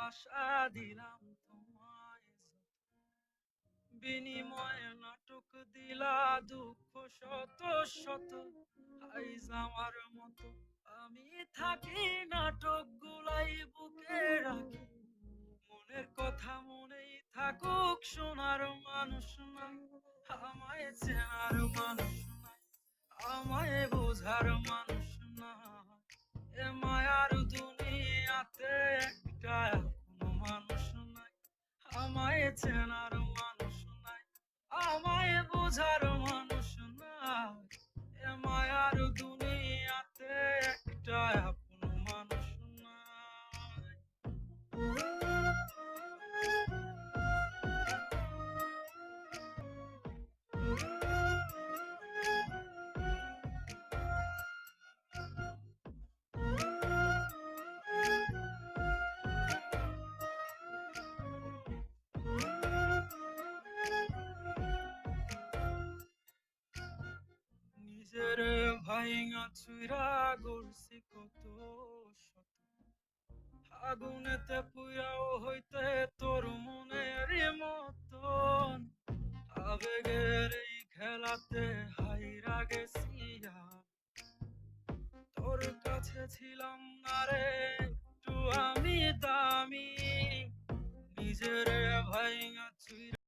ভালোবাসা দিলাম তোমায়, বিনিময়ে নাটক দিলা দুঃখ শত শত। আইজ আমার মতো আমি থাকি নাটক গুলাই বুকে রাখি, মনের কথা মনেই থাকুক, শোনার মানুষ নাই, আমায় চেনার মানুষ নাই, আমায় বোঝার মানুষ নাই। এ মায়ার দুনিয়াতে একটা কোনো মানুষ নাই, আমায় চেনার মানুষ নাই, আমায় বোঝার মানুষ নাই। এ মায়ার দুনিয়াতে একটা কোনো মানুষ নাই। নিজের ভাইঙা চুইরা গড়ছি কত শত, আগুনেতে পুইরাও হইতে তোর মনের মতন, আবেগের এই খেলাতে হাইরা গেছি আর। তোর কাছে ছিলাম না রে একটু আমি দামি, নিজের ভাইঙা চুইরা